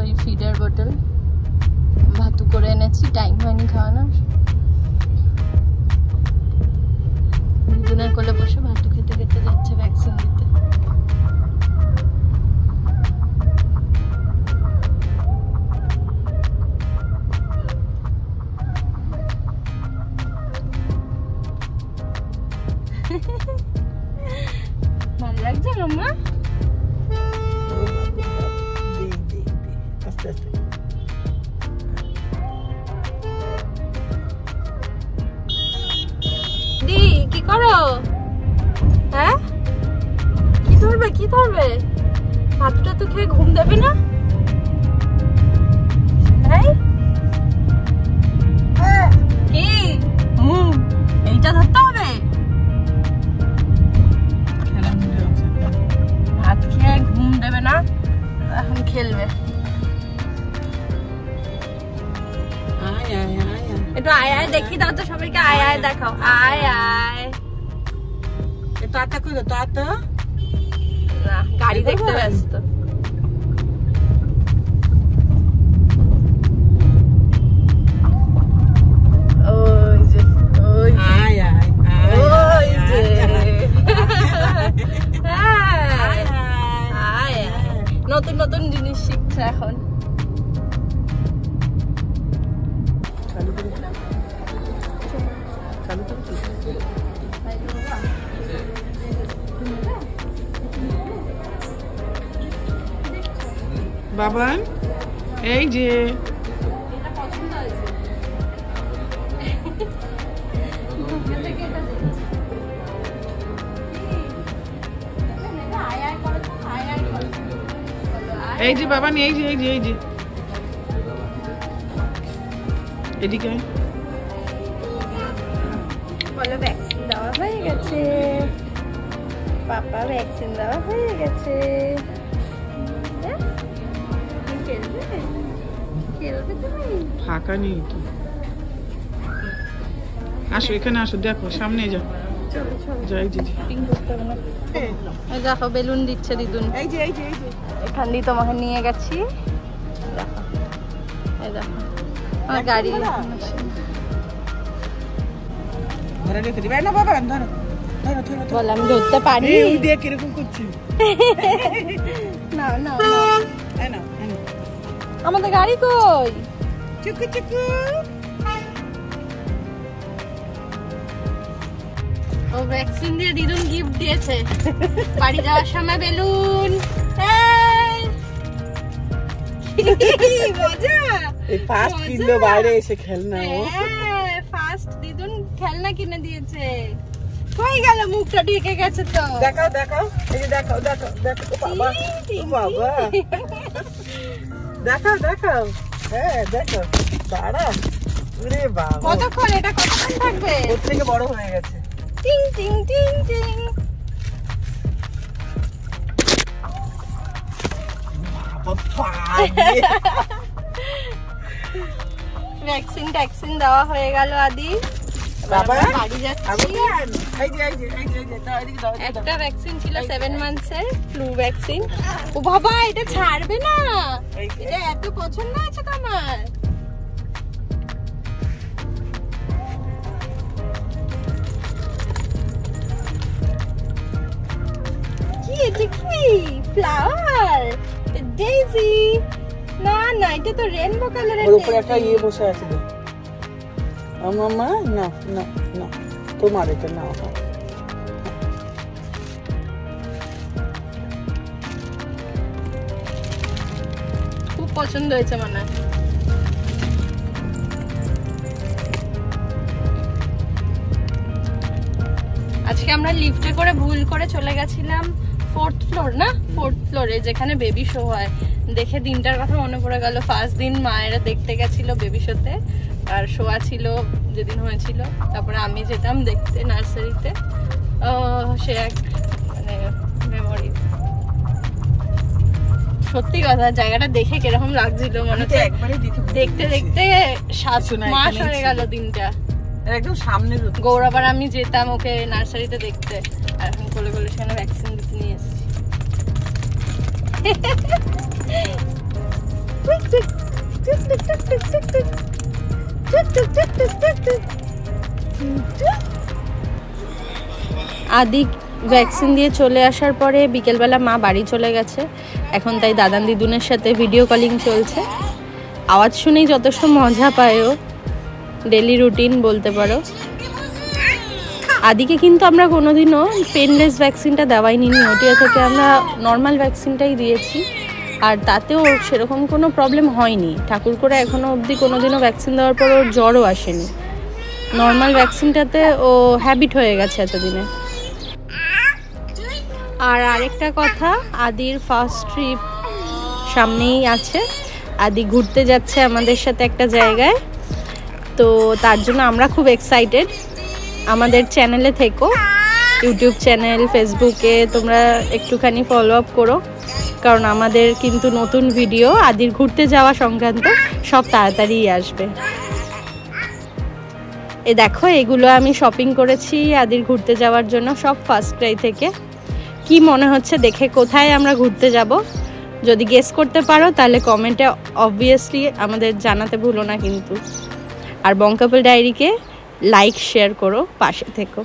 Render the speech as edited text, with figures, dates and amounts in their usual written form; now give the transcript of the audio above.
ওই ফিডার বোতল ভাতু করে এনেছি, টাইম হয়নি খাওয়ানোর। দুজনের কোলে বসে ভাতু খেতে খেতে যাচ্ছে ভ্যাকসিন দিতে। ভালো লাগছে মাম্মা? আস্তে আস্তে দি কি করো? হ্যাঁ কি ধরবে কি ধরবে? ভাতটা তো খেয়ে ঘুম দেবে না? কি এইটা ধরতে হবে? ভাত খেয়ে ঘুম দেবে না, এখন খেলবে। একটু আয় আয় দেখি দাও তো, সবাইকে আয় আয় দেখাও। আয় আয়, টাটা কই টাটা। না গাড়ি দেখতে ব্যস্ত। ওই যে ওই আয় আয় ওই যে নতুন নতুন জিনিস শিখছে এখন। বাবা এই যে এই যে বাবা এই যে এই যে এই যে এদিকে বলো ভ্যাকসিন দেওয়া হয়ে গেছে, পাপা ভ্যাকসিন দেওয়া হয়ে গেছে। খেলবে খেলবে তুমি? ফাঁকা নেই তো, আসো এখানে আসো, দেখো সামনে যাও। চলো চলো যাই জি এই দেখো বেলুন দিচ্ছে দিদুন। এই যে এই যে এই যে এখান দিয়ে তোমাকে নিয়ে গেছি, দেখো এই দেখো আমার গাড়ি। ধরে রেখে দিবে না বাবা, ধরো ধরো ধরো। বল আমি ধরতে পারি? এই দিয়ে কিরকম করছি। না না এই না আমাদের গাড়ি কই? চুকু চুকু। ও ভ্যাকসিন দিয়ে দিদুন গিফট দিয়েছে বাড়ি যাওয়ার সময় বেলুন। মজা, এই ফার্স্ট কিনলো বাইরে এসে খেলনা। ও ফার্স্ট দিদুন খেলনা কিনে দিয়েছে। কই গেল? মুখটা ঢেকে গেছে তো। দেখাও দেখাও, এই যে দেখাও দেখাও দেখো। বাবা বাবা দেখাও দেখাও। হ্যাঁ দেখো, দাঁড়া। ওরে বাবা কতক্ষণ এটা কতক্ষণ থাকবে? ওর থেকে বড় হয়ে গেছে। টিং টিং টিং টিং। ভ্যাকসিন ট্যাক্সিন দেওয়া হয়ে গেল আদি। বাবা বাড়ি যাচ্ছি। এই যে এই যে এই যে দাও, এদিকে দাও। একটা ভ্যাকসিন ছিল 7 মান্থসের ফ্লু ভ্যাকসিন। ও বাবা এটা ছাড়বে না, এটা এত পছন্দ আছে তোমার। কি এটা কি? Flower, daisy? না না এটা তো রেইনবো কালারের। ওর উপরে একটা ইয়ে বসে আছে। মামা না না না, তোমার এটা নাও। খুব পছন্দ হয়েছে মনে হয়। আজকে আমরা লিফটে করে ভুল করে চলে গেছিলাম 4th ফ্লোর, না 4th ফ্লোরে যেখানে বেবি শো হয়। দেখে দিনটার কথা মনে পড়ে গেল। ফার্স্ট দিন মায়েরা দেখতে গেছিল বেবি শোতে, আর শোয়া ছিল যেদিন হয়েছিল। তারপরে আমি যেতাম দেখতে নার্সারিতে। সে এক মানে মেমোরি। সত্যি কথা, জায়গাটা দেখে কিরকম লাগছিল মনে হচ্ছে দেখতে দেখতে 7 মাস হয়ে গেল দিনটা। একদম সামনে গৌরব আর আমি যেতাম ওকে নার্সারিতে দেখতে, আর এখন কোলে কোলে সেখানে ভ্যাকসিন দিতে নিয়ে এসেছি। আদি ভ্যাকসিন দিয়ে চলে আসার পরে বিকেলবেলা মা বাড়ি চলে গেছে। এখন তাই দাদান দিদুনের সাথে ভিডিও কলিং চলছে। আওয়াজ শুনেই যথেষ্ট মজা পায় ও, ডেলি রুটিন বলতে পারো। আদিকে কিন্তু আমরা কোনোদিনও পেনলেস ভ্যাকসিনটা দেওয়াই নিইনি, ওটিয়া থেকে আমরা নর্মাল ভ্যাকসিনটাই দিয়েছি। আর তাতেও ওর সেরকম কোনো প্রবলেম হয়নি। ঠাকুর করে এখনও অবধি কোনোদিনও ভ্যাকসিন দেওয়ার পর ওর জ্বরও আসেনি। নর্মাল ভ্যাকসিনটাতে ও হ্যাবিট হয়ে গেছে এতদিনে। আর আরেকটা কথা, আদির ফার্স্ট ট্রিপ সামনেই আছে। আদি ঘুরতে যাচ্ছে আমাদের সাথে একটা জায়গায়, তো তার জন্য আমরা খুব এক্সাইটেড। আমাদের চ্যানেলে থেকো, ইউটিউব চ্যানেল, ফেসবুকে তোমরা একটুখানি ফলো আপ করো, কারণ আমাদের কিন্তু নতুন ভিডিও আদির ঘুরতে যাওয়া সংক্রান্ত সব তাড়াতাড়ি আসবে। এ দেখো, এগুলো আমি শপিং করেছি আদির ঘুরতে যাওয়ার জন্য, সব ফার্স্ট ক্রাই থেকে। কি মনে হচ্ছে দেখে কোথায় আমরা ঘুরতে যাব? যদি গেস করতে পারো তাহলে কমেন্টে অবভিয়াসলি আমাদের জানাতে ভুলো না কিন্তু। আর বং কাপল ডায়েরিকে লাইক শেয়ার করো, পাশে থেকো।